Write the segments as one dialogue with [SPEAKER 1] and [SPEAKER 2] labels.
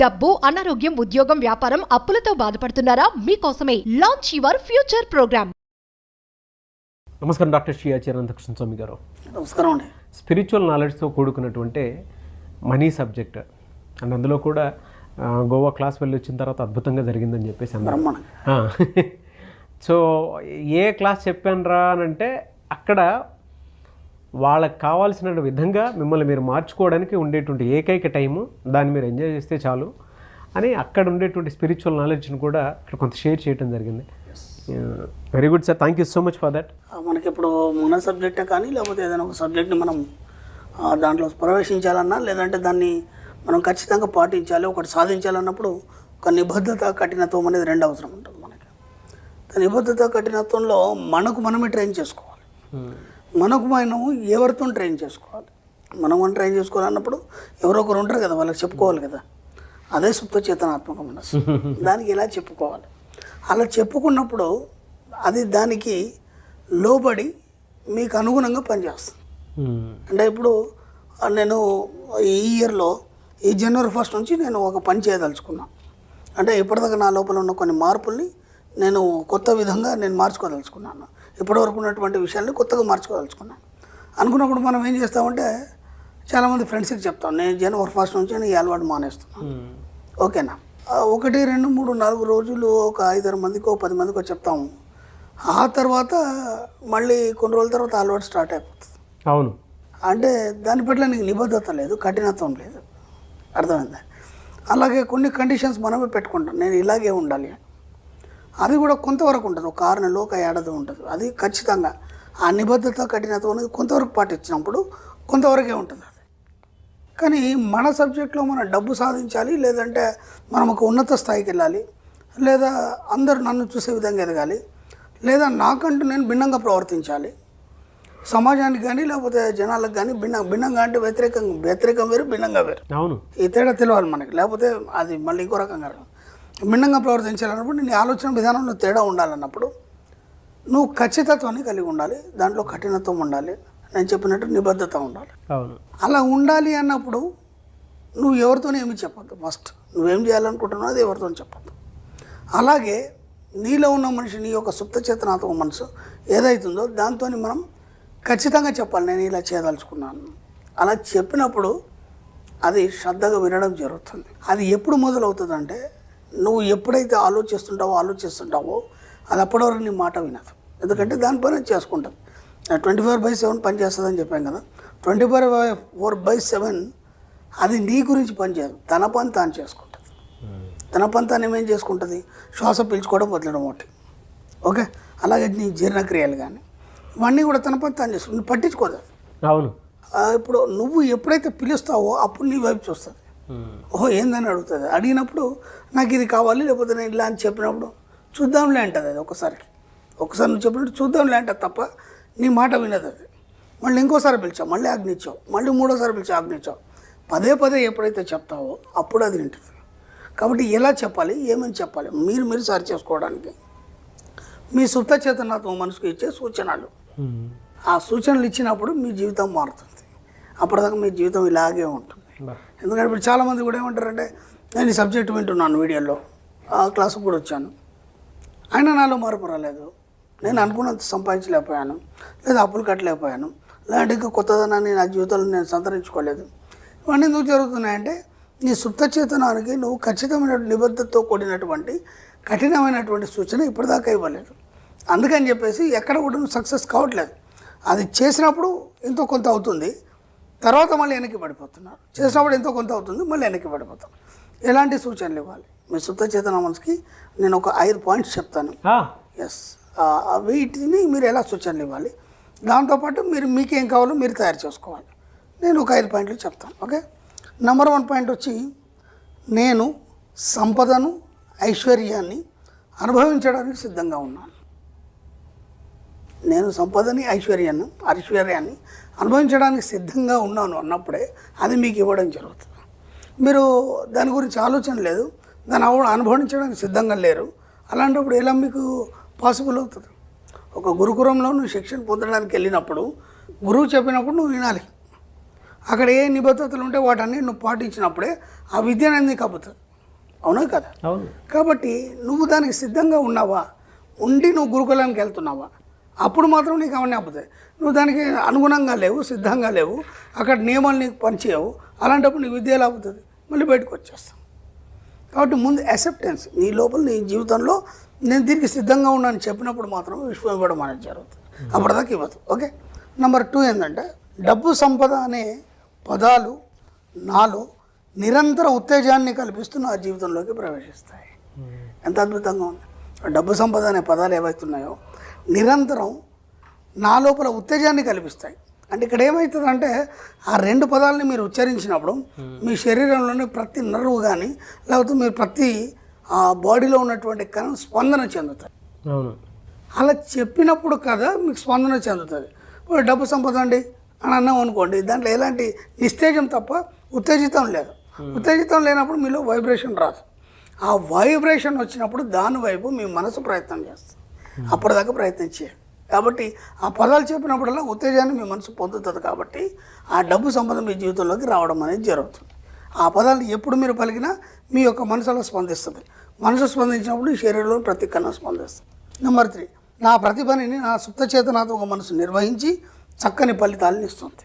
[SPEAKER 1] డబ్బు, అనారోగ్యం, ఉద్యోగం, వ్యాపారం, అప్పులతో బాధపడుతున్నారా? మీకోసమే లాంచ్ యువర్ ఫ్యూచర్ ప్రోగ్రామ్.
[SPEAKER 2] నమస్కారం డాక్టర్ శ్రీ అనంతకృష్ణ స్వామి గారు.
[SPEAKER 3] నమస్కారం అండి.
[SPEAKER 2] స్పిరిచువల్ నాలెడ్జ్తో కూడుకున్నటువంటి మనీ సబ్జెక్ట్ అండ్ అందులో కూడా గోవా క్లాస్ వెళ్ళి వచ్చిన తర్వాత అద్భుతంగా జరిగిందని చెప్పేసి అన్నారు. సో ఏ క్లాస్ చెప్పాను రా అని అంటే అక్కడ వాళ్ళకి కావాల్సిన విధంగా మిమ్మల్ని మీరు మార్చుకోవడానికి ఉండేటువంటి ఏకైక టైము, దాన్ని మీరు ఎంజాయ్ చేస్తే చాలు అని అక్కడ ఉండేటువంటి స్పిరిచువల్ నాలెడ్జ్ని కూడా ఇక్కడ కొంత షేర్ చేయడం జరిగింది. Very good sir, thank you so much for that.
[SPEAKER 3] మనకి ఇప్పుడు మన సబ్జెక్టే కానీ లేకపోతే ఏదైనా ఒక సబ్జెక్ట్ని మనం దాంట్లో ప్రవేశించాలన్నా లేదంటే దాన్ని మనం ఖచ్చితంగా పాటించాలి, ఒకటి సాధించాలన్నప్పుడు ఒక నిబద్ధత, కఠినత్వం అనేది రెండు అవసరం ఉంటుంది మనకి. నిబద్ధత, కఠినత్వంలో మనకు మనమే ట్రైన్ చేసుకోవాలి. మనకు మనం ఎవరితో ట్రైన్ చేసుకోవాలి. మనం ట్రైన్ చేసుకోవాలన్నప్పుడు ఎవరో ఒకరు ఉంటారు కదా, వాళ్ళకి చెప్పుకోవాలి కదా. అదే సుప్త చేతనాత్మక మనసు. దానికి ఇలా చెప్పుకోవాలి. అలా చెప్పుకున్నప్పుడు అది దానికి లోబడి మీకు అనుగుణంగా పనిచేస్తుంది. అంటే ఇప్పుడు నేను ఈ ఇయర్లో ఈ జనవరి 1 నుంచి నేను ఒక పని చేయదలుచుకున్నాను. అంటే ఇప్పటిదాకా నా లోపల ఉన్న కొన్ని మార్పుల్ని నేను కొత్త విధంగా నేను మార్చుకోదలుచుకున్నాను. ఇప్పటివరకు ఉన్నటువంటి విషయాల్ని కొత్తగా మార్చుకోదలుచుకున్నాను. అనుకున్నప్పుడు మనం ఏం చేస్తామంటే చాలామంది ఫ్రెండ్స్కి చెప్తాం, నేను జనవరి 1 నుంచి నేను ఈ అలవాటు మానేస్తున్నాను. ఓకేనా? 1, 2, 3, 4 రోజులు ఒక 5-6 మందికో 10 మందికో చెప్తాము. ఆ తర్వాత మళ్ళీ కొన్ని రోజుల తర్వాత అలవాటు స్టార్ట్ అయిపోతుంది.
[SPEAKER 2] అవును.
[SPEAKER 3] అంటే దాని పట్ల నీకు నిబద్ధత లేదు, కఠినత్వం లేదు. అర్థమైందా? అలాగే కొన్ని కండిషన్స్ మనమే పెట్టుకుంటాం, నేను ఇలాగే ఉండాలి అని. అది కూడా కొంతవరకు ఉంటుంది, ఒక 6 నెలలు, ఒక ఏడాది ఉంటుంది. అది ఖచ్చితంగా ఆ నిబద్ధత, కఠినత్వం అనేది కొంతవరకు పాటించినప్పుడు కొంతవరకే ఉంటుంది అది. కానీ మన సబ్జెక్ట్లో మనం డబ్బు సాధించాలి, లేదంటే మనం ఒక ఉన్నత స్థాయికి వెళ్ళాలి, లేదా అందరూ నన్ను చూసే విధంగా ఎదగాలి, లేదా నాకంటూ నేను భిన్నంగా ప్రవర్తించాలి, సమాజానికి కానీ లేకపోతే జనాలకు కానీ భిన్నంగా అంటే వ్యతిరేకం వేరు, భిన్నంగా వేరు.
[SPEAKER 2] అవును.
[SPEAKER 3] ఈ తేడా తెలియాలి మనకి, లేకపోతే అది మళ్ళీ ఇంకో రకంగా. భిన్నంగా ప్రవర్తించాలన్నప్పుడు నీ ఆలోచన విధానంలో తేడా ఉండాలన్నప్పుడు నువ్వు ఖచ్చితత్వాన్ని కలిగి ఉండాలి, దాంట్లో కఠినత్వం ఉండాలి, నేను చెప్పినట్టు నిబద్ధత ఉండాలి.
[SPEAKER 2] అవును.
[SPEAKER 3] అలా ఉండాలి అన్నప్పుడు నువ్వు ఎవరితోనే ఏమి చెప్పద్దు. ఫస్ట్ నువ్వేం చేయాలనుకుంటున్నావు అది ఎవరితో చెప్పద్దు. అలాగే నీలో ఉన్న మనిషి, నీ యొక్క సుప్త చేతనాత్మక మనసు ఏదైతుందో దాంతో మనం ఖచ్చితంగా చెప్పాలి, నేను ఇలా చేయదలుచుకున్నాను. అలా చెప్పినప్పుడు అది శ్రద్ధగా వినడం జరుగుతుంది. అది ఎప్పుడు మొదలవుతుందంటే నువ్వు ఎప్పుడైతే ఆలోచిస్తుంటావో అది అప్పటివరకు నీ మాట వినదు. ఎందుకంటే దానిపైన చేసుకుంటుంది. 24/7 పనిచేస్తుందని చెప్పాం కదా. 24/7 అది నీ గురించి పనిచేయదు, తన పని తాను చేసుకుంటుంది. తన పని తాను ఏమేం చేసుకుంటుంది? శ్వాస పీల్చుకోవడం, వదలడం ఒకటి. ఓకే. అలాగే నీ జీర్ణక్రియలు కానీ ఇవన్నీ కూడా తన పని తాను చేసుకుంటుంది, పట్టించుకోదు.
[SPEAKER 2] అవును.
[SPEAKER 3] ఇప్పుడు నువ్వు ఎప్పుడైతే పిలుస్తావో అప్పుడు నీ వైపు చూస్తుంది. ఓహో ఏందని అడుగుతుంది. అడిగినప్పుడు నాకు ఇది కావాలి, లేకపోతే నేను ఇలా అని చెప్పినప్పుడు చూద్దాంలే అంటుంది. అది ఒకసారి నువ్వు చెప్పినట్టు చూద్దాంలే అంటుంది తప్ప నీ మాట వినదు అది. మళ్ళీ ఇంకోసారి పిలిచావు, మళ్ళీ ఆజ్ఞించావు, మళ్ళీ 3వ పిలిచావు, ఆజ్ఞించావు. పదే ఎప్పుడైతే చెప్తావో అప్పుడు అది వింటుంది. కాబట్టి ఎలా చెప్పాలి, ఏమని చెప్పాలి, మీరు సరి చేసుకోవడానికి మీ సుప్త చేతనాత్మ మనసుకు ఇచ్చే సూచనలు. ఆ సూచనలు ఇచ్చినప్పుడు మీ జీవితం మారుతుంది. అప్పటిదాకా మీ జీవితం ఇలాగే ఉంటుంది. ఎందుకంటే ఇప్పుడు చాలామంది కూడా ఏమంటారంటే, నేను ఈ సబ్జెక్ట్ వింటున్నాను, వీడియోలో క్లాసుకు కూడా వచ్చాను, అయినా నాలో మార్పు రాలేదు, నేను అనుకున్నంత సంపాదించలేకపోయాను, లేదా అప్పులు కట్టలేకపోయాను, లేదంటే ఇంకా కొత్తదనాన్ని నా జీవితంలో నేను సంతరించుకోలేదు. ఇవన్నీ ఎందుకు జరుగుతున్నాయంటే నీ సుప్త చేతనానికి నువ్వు ఖచ్చితమైన నిబద్ధతతో కూడినటువంటి కఠినమైనటువంటి సూచన ఇప్పటిదాకా ఇవ్వలేదు. అందుకని చెప్పేసి ఎక్కడ కూడా నువ్వు సక్సెస్ కావట్లేదు. అది చేసినప్పుడు ఎంతో కొంత అవుతుంది, తర్వాత మళ్ళీ వెనక్కి పడిపోతున్నారు. చేసినప్పుడు ఎంతో కొంత అవుతుంది, మళ్ళీ వెనక్కి పడిపోతాం. ఎలాంటి సూచనలు ఇవ్వాలి మీ సుప్త చేతన మనసుకి? నేను ఒక 5 పాయింట్స్ చెప్తాను. ఎస్, వీటిని మీరు ఎలా సూచనలు ఇవ్వాలి, దాంతోపాటు మీకేం కావాలో మీరు తయారు చేసుకోవాలి. నేను ఒక 5 పాయింట్లు చెప్తాను. ఓకే. నెంబర్ 1 పాయింట్ వచ్చి, నేను సంపదను, ఐశ్వర్యాన్ని అనుభవించడానికి సిద్ధంగా ఉన్నాను. నేను సంపదని, ఐశ్వర్యాన్ని అనుభవించడానికి సిద్ధంగా ఉన్నాను అన్నప్పుడే అది మీకు ఇవ్వడం జరుగుతుంది. మీరు దాని గురించి ఆలోచన లేదు, దాన్ని అనుభవించడానికి సిద్ధంగా లేరు. అలాంటప్పుడు ఎలా మీకు పాసిబుల్ అవుతుంది? ఒక గురుకులంలో నువ్వు శిక్షణ పొందడానికి వెళ్ళినప్పుడు గురువు చెప్పినప్పుడు నువ్వు వినాలి. అక్కడ ఏ నిబద్ధతలు ఉంటే వాటన్నీ నువ్వు పాటించినప్పుడే ఆ విద్య అనేది నీకు అబ్బుతుంది. అవునా కదా?
[SPEAKER 2] అవును.
[SPEAKER 3] కాబట్టి నువ్వు దానికి సిద్ధంగా ఉన్నావా, ఉండి నువ్వు గురుకులానికి వెళ్తున్నావా, అప్పుడు మాత్రం నీకు అవన్నీ అప్పుతాయి. నువ్వు దానికి అనుగుణంగా లేవు, సిద్ధంగా లేవు, అక్కడ నియమాలు నీకు పనిచేయవు, అలాంటప్పుడు నీకు విద్య ఎలా అవుతుంది, మళ్ళీ బయటకు వచ్చేస్తావు. కాబట్టి ముందు యాక్సెప్టెన్స్ నీ లోపల, నీ జీవితంలో నేను దీనికి సిద్ధంగా ఉన్నాను చెప్పినప్పుడు మాత్రం విశ్వం ఇవ్వడం అనేది జరుగుతుంది. అప్పటిదాకా ఇవ్వదు. ఓకే. నెంబర్ 2 ఏంటంటే డబ్బు సంపద అనే పదాలు నాలో నిరంతర ఉత్తేజాన్ని కల్పిస్తూ నా జీవితంలోకి ప్రవేశిస్తాయి. ఎంత అద్భుతంగా ఉంది. డబ్బు సంపద అనే పదాలు ఏవైతున్నాయో నిరంతరం నా లోపల ఉత్తేజాన్ని కల్పిస్తాయి. అంటే ఇక్కడ ఏమవుతుందంటే ఆ 2 పదాలని మీరు ఉచ్చరించినప్పుడు మీ శరీరంలోని ప్రతి నర్వు కానీ లేకపోతే మీరు ప్రతి బాడీలో ఉన్నటువంటి కణం స్పందన చెందుతాయి.
[SPEAKER 2] అవును.
[SPEAKER 3] అలా చెప్పినప్పుడు కదా మీకు స్పందన చెందుతుంది. డబ్బు సంపద అండి అని అన్నాం అనుకోండి, దాంట్లో ఎలాంటి నిస్తేజం తప్ప ఉత్తేజితం లేదు. ఉత్తేజితం లేనప్పుడు మీలో వైబ్రేషన్ రాదు. ఆ వైబ్రేషన్ వచ్చినప్పుడు దాని వైపు మీ మనసు ప్రయత్నం చేస్తుంది. అప్పటిదాకా ప్రయత్నం చేయాలి. కాబట్టి ఆ పదాలు చెప్పినప్పుడల్లా ఉత్తేజాన్ని మీ మనసు పొందుతుంది. కాబట్టి ఆ డబ్బు సంపద మీ జీవితంలోకి రావడం అనేది జరుగుతుంది. ఆ పదాలు ఎప్పుడు మీరు పలికినా మీ యొక్క మనసులో స్పందిస్తుంది. మనసు స్పందించినప్పుడు ఈ శరీరంలో ప్రతి కణం స్పందిస్తుంది. నెంబర్ 3, నా ప్రతిభని నా సుప్త చేతనాత్మక మనసు నిర్వహించి చక్కని ఫలితాలను ఇస్తుంది.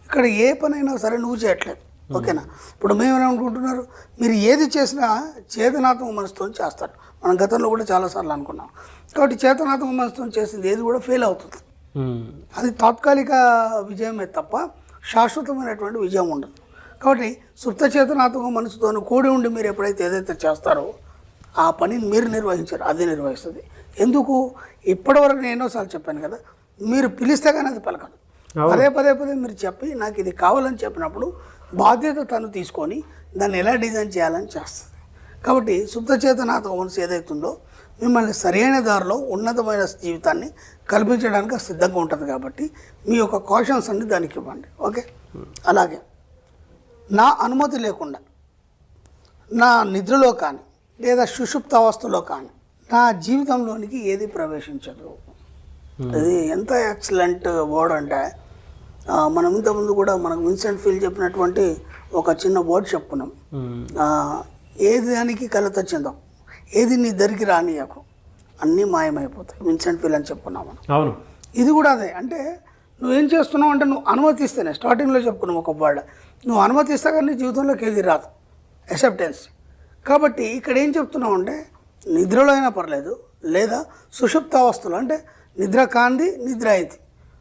[SPEAKER 3] ఇక్కడ ఏ పనైనా సరే నువ్వు చేయట్లేదు. ఓకేనా? ఇప్పుడు మేమేమనుకుంటున్నారు, మీరు ఏది చేసినా చేతనాత్మక మనసుతో చేస్తారు. మనం గతంలో కూడా చాలాసార్లు అనుకున్నాం. కాబట్టి చేతనాత్మక మనసుతో చేసింది ఏది కూడా ఫెయిల్ అవుతుంది. అది తాత్కాలిక విజయమే తప్ప శాశ్వతమైనటువంటి విజయం ఉండదు. కాబట్టి సుప్త చేతనాత్మక మనసుతో కూడి ఉండి మీరు ఎప్పుడైతే ఏదైతే చేస్తారో ఆ పనిని మీరు నిర్వహించారు, అది నిర్వహిస్తుంది. ఎందుకు? ఇప్పటివరకు నేను ఎన్నోసార్లు చెప్పాను కదా, మీరు పిలిస్తే కానీ అది పలకదు. పదే మీరు చెప్పి నాకు ఇది కావాలని చెప్పినప్పుడు బాధ్యత తను తీసుకొని దాన్ని ఎలా డిజైన్ చేయాలని చేస్తుంది. కాబట్టి సుప్త చేతనాత్మక మనసు ఏదైతుందో మిమ్మల్ని సరైన దారిలో ఉన్నతమైన జీవితాన్ని కల్పించడానికి సిద్ధంగా ఉంటుంది. కాబట్టి మీ యొక్క కాషన్స్ అన్ని దానికి ఇవ్వండి. ఓకే. అలాగే నా అనుమతి లేకుండా నా నిద్రలో కానీ లేదా సుషుప్త అవస్థలో కానీ నా జీవితంలోనికి ఏది ప్రవేశించదు. అది ఎంత ఎక్సలెంట్ వర్డ్ అంటే మనం ఇంతకుముందు కూడా మనకు విన్సెంట్ ఫీల్ చెప్పినటువంటి ఒక చిన్న వర్డ్ చెప్పుకున్నాం. ఏది దానికి కలత చెందాం, ఏది నీ దరికి రానియకు, అన్నీ మాయమైపోతాయి. విన్సెంట్ ఫీల్ అని చెప్పుకున్నాం మనం.
[SPEAKER 2] అవును.
[SPEAKER 3] ఇది కూడా అదే. అంటే నువ్వేం చేస్తున్నావు అంటే నువ్వు అనుమతిస్తేనే, స్టార్టింగ్లో చెప్పుకున్నావు ఒక వర్డ్, నువ్వు అనుమతిస్తే కానీ నీ జీవితంలోకి ఏది రాదు. యాక్సెప్టెన్స్. కాబట్టి ఇక్కడ ఏం చెప్తున్నావు అంటే నిద్రలో అయినా పర్లేదు, లేదా సుషుప్తావస్థలో అంటే నిద్ర కాంది నిద్ర అయింది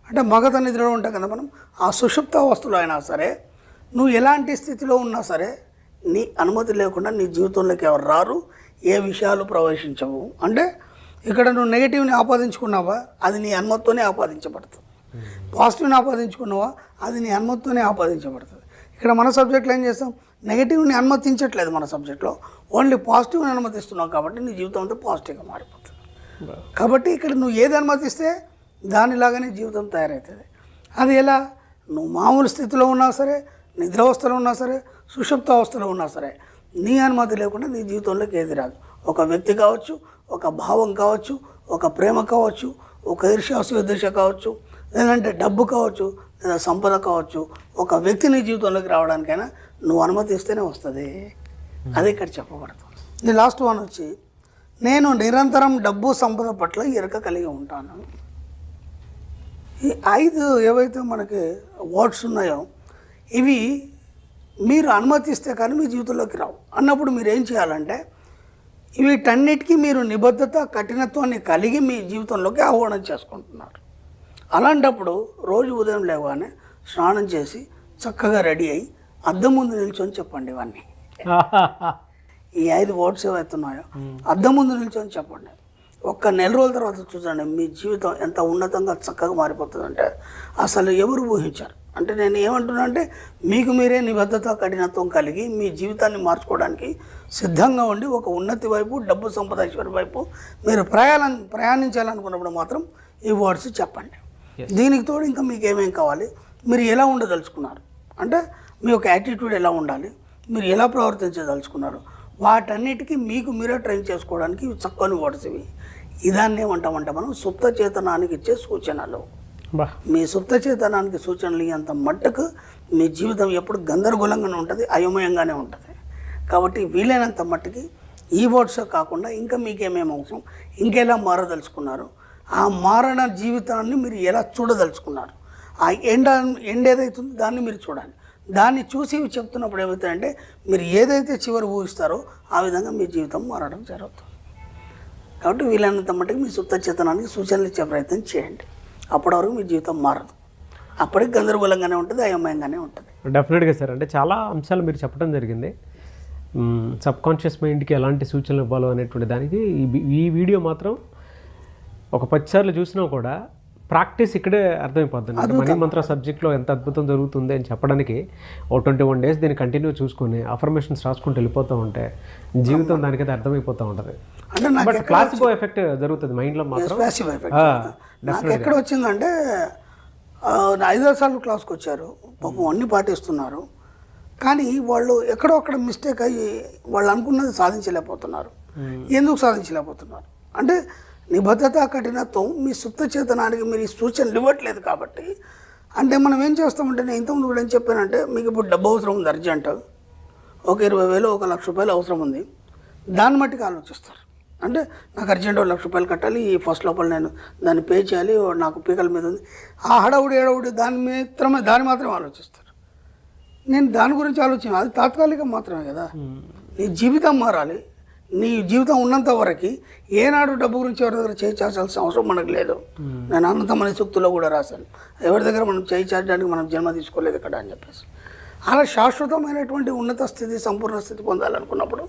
[SPEAKER 3] అంటే మగత నిద్రలో ఉంటాం కదా మనం, ఆ సుషుప్తావస్థలో అయినా సరే నువ్వు ఎలాంటి స్థితిలో ఉన్నా సరే నీ అనుమతి లేకుండా నీ జీవితంలోకి ఎవరు రారు, ఏ విషయాలు ప్రవేశించవు. అంటే ఇక్కడ నువ్వు నెగిటివ్ని ఆపాదించుకున్నావా, అది నీ అనుమతితోనే ఆపాదించబడుతుంది. పాజిటివ్ని ఆపాదించుకున్నావా, అది నీ అనుమతితోనే ఆపాదించబడుతుంది. ఇక్కడ మన సబ్జెక్ట్లో ఏం చేస్తాం, నెగిటివ్ని అనుమతించట్లేదు. మన సబ్జెక్ట్లో ఓన్లీ పాజిటివ్ని అనుమతిస్తున్నావు. కాబట్టి నీ జీవితం అంతా పాజిటివ్గా మారిపోతుంది. కాబట్టి ఇక్కడ నువ్వు ఏది అనుమతిస్తే దానిలాగానే జీవితం తయారవుతుంది. అది ఎలా? నువ్వు మామూలు స్థితిలో ఉన్నా సరే, నిద్రావస్థలో ఉన్నా సరే, సుషుప్త అవస్థలో ఉన్నా సరే నీ అనుమతి లేకుండా నీ జీవితంలోకి ఏది రాదు. ఒక వ్యక్తి కావచ్చు, ఒక భావం కావచ్చు, ఒక ప్రేమ కావచ్చు, ఒక ఈర్ష్యాసుద్దేశ కావచ్చు, లేదంటే డబ్బు కావచ్చు, లేదా సంపద కావచ్చు, ఒక వ్యక్తి నీ జీవితంలోకి రావడానికైనా నువ్వు అనుమతిస్తేనే వస్తుంది. అది ఇక్కడ చెప్పబడుతుంది. ది లాస్ట్ వన్ వచ్చి నేను నిరంతరం డబ్బు సంపద పట్ల ఎరుక కలిగి ఉంటాను. ఈ 5 ఏవైతే మనకి వర్డ్స్ ఉన్నాయో ఇవి మీరు అనుమతిస్తే కానీ మీ జీవితంలోకి రావు. అన్నప్పుడు మీరు ఏం చేయాలంటే వీటన్నిటికీ మీరు నిబద్ధత, కఠినత్వాన్ని కలిగి మీ జీవితంలోకి ఆహ్వానం చేసుకుంటున్నారు. అలాంటప్పుడు రోజు ఉదయం లేవగానే స్నానం చేసి చక్కగా రెడీ అయ్యి అద్దం ముందు నిల్చొని చెప్పండి. ఇవన్నీ ఈ 5 వర్డ్స్ ఏవైతున్నాయో అద్దం ముందు నిల్చొని చెప్పండి. ఒక్క నెల రోజుల తర్వాత చూడండి మీ జీవితం ఎంత ఉన్నతంగా చక్కగా మారిపోతుందంటే అసలు ఎవరు ఊహించారు. అంటే నేను ఏమంటున్నా అంటే మీకు మీరే నిబద్ధత, కఠినత్వం కలిగి మీ జీవితాన్ని మార్చుకోవడానికి సిద్ధంగా ఉండి ఒక ఉన్నతి వైపు, డబ్బు సంపద ఐశ్వర్యం వైపు మీరు ప్రయాణించాలనుకున్నప్పుడు మాత్రం ఈ వర్డ్స్ చెప్పండి. దీనికి తోడు ఇంకా మీకు ఏమేం కావాలి, మీరు ఎలా ఉండదలుచుకున్నారు, అంటే మీ యొక్క యాటిట్యూడ్ ఎలా ఉండాలి, మీరు ఎలా ప్రవర్తించదలుచుకున్నారు, వాటన్నిటికీ మీకు మీరే ట్రైన్ చేసుకోవడానికి చక్కని వర్డ్స్ ఇవి. ఇదాన్ని ఏమంటామంటే మనం సుప్త చేతనానికి ఇచ్చే సూచనలు. మీ సుప్త చేతనానికి సూచనలు అంత మట్టుకు మీ జీవితం ఎప్పుడు గందరగోళంగానే ఉంటుంది, అయోమయంగానే ఉంటుంది. కాబట్టి వీలైనంత మట్టుకి ఈ వర్డ్స్ కాకుండా ఇంకా మీకేమేమి అవసరం, ఇంకెలా మారదలుచుకున్నారు, ఆ మారణ జీవితాన్ని మీరు ఎలా చూడదలుచుకున్నారు, ఆ ఎండ్ ఏదైతుందో దాన్ని మీరు చూడాలి. దాన్ని చూసి చెప్తున్నప్పుడు ఏమవుతాయంటే మీరు ఏదైతే చివరి ఊహిస్తారో ఆ విధంగా మీ జీవితం మారడం జరుగుతుంది. కాబట్టి వీలైనంత మట్టుకు మీ సుప్త చేతనానికి సూచనలు ఇచ్చే ప్రయత్నం చేయండి. అప్పటి వరకు మీ జీవితం మారదు, అప్పటికి గందరగోళంగానే ఉంటుంది, అయోమయంగానే ఉంటుంది.
[SPEAKER 2] డెఫినెట్గా సార్, అంటే చాలా అంశాలు మీరు చెప్పడం జరిగింది. సబ్ కాన్షియస్ మైండ్కి ఎలాంటి సూచనలు ఇవ్వాలో అనేటువంటి దానికి ఈ వీడియో మాత్రం ఒక 10 సార్లు చూసినా కూడా ప్రాక్టీస్ ఇక్కడే అర్థమైపోతుంది. అంటే మనీ మంత్ర సబ్జెక్ట్లో ఎంత అద్భుతం జరుగుతుంది అని చెప్పడానికి ఓ 21 డేస్ దీన్ని కంటిన్యూ చూసుకొని అఫర్మేషన్స్ రాసుకుంటూ వెళ్ళిపోతూ ఉంటే జీవితం దానికైతే అర్థమైపోతూ ఉంటుంది. బట్ ప్లాసిబో ఎఫెక్ట్ జరుగుతుంది మైండ్లో మాత్రం.
[SPEAKER 3] నాకు ఎక్కడ వచ్చిందంటే 5 సార్లు క్లాస్కి వచ్చారు, పాపం అన్నీ పాటిస్తున్నారు, కానీ వాళ్ళు ఎక్కడో అక్కడ మిస్టేక్ అయ్యి వాళ్ళు అనుకున్నది సాధించలేకపోతున్నారు. ఎందుకు సాధించలేకపోతున్నారు అంటే నిబద్ధత కఠినత్వం మీ సుప్త చేతనానికి మీరు ఈ సూచనలు ఇవ్వట్లేదు కాబట్టి. అంటే మనం ఏం చేస్తామంటే, నేను ఇంతకుముందు కూడా ఏం చెప్పానంటే, మీకు ఇప్పుడు డబ్బు అవసరం ఉంది అర్జెంట్, ఒక 20,000 1,00,000 అవసరం ఉంది, దాన్ని మట్టికి ఆలోచిస్తారు. అంటే నాకు అర్జెంట్ 1,00,000 కట్టాలి, ఈ ఫస్ట్ లోపల నేను దాన్ని పే చేయాలి, నాకు పీకల మీద ఉంది, ఆ హడావుడి దాన్ని మాత్రమే ఆలోచిస్తారు. నేను దాని గురించి ఆలోచన, అది తాత్కాలికం మాత్రమే కదా. నీ జీవితం మారాలి, నీ జీవితం ఉన్నంత వరకు ఏనాడు డబ్బు గురించి ఎవరి దగ్గర చేయి చాచాల్సిన అవసరం మనకు లేదు. నేను అనంతమని సూక్తుల్లో కూడా రాశాను, ఎవరి దగ్గర మనం చేయి చాచడానికి మనం జన్మ తీసుకోలేదు ఇక్కడ అని చెప్పేసి. అలా శాశ్వతమైనటువంటి ఉన్నత స్థితి, సంపూర్ణ స్థితి పొందాలనుకున్నప్పుడు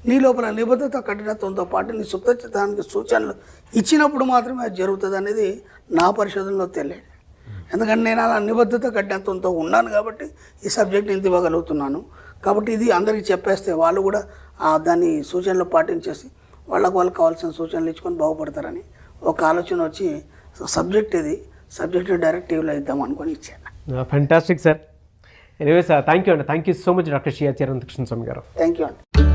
[SPEAKER 3] నీ లోపల నిబద్ధత కఠినత్వంతో పాటు నీ సుప్త చిత్తానికి సూచనలు ఇచ్చినప్పుడు మాత్రమే అది జరుగుతుంది అనేది నా పరిశోధనలో తెలియదు. ఎందుకంటే నేను అలా నిబద్ధత కఠినత్వంతో ఉన్నాను కాబట్టి ఈ సబ్జెక్ట్ ఇంత ఇవ్వగలుగుతున్నాను. కాబట్టి ఇది అందరికీ చెప్పేస్తే వాళ్ళు కూడా దాన్ని సూచనలు పాటించేసి వాళ్ళకు కావాల్సిన సూచనలు ఇచ్చుకొని బాగుపడతారని ఒక ఆలోచన వచ్చి సబ్జెక్ట్ డైరెక్టివ్లో ఇద్దాం అనుకొని ఇచ్చాను.
[SPEAKER 2] Fantastic sir. Anyway sir, thank you అండి. Thank you so much doctor Shri Acharya Anantakrishna Swamy గారు.
[SPEAKER 3] థ్యాంక్ యూ అండి.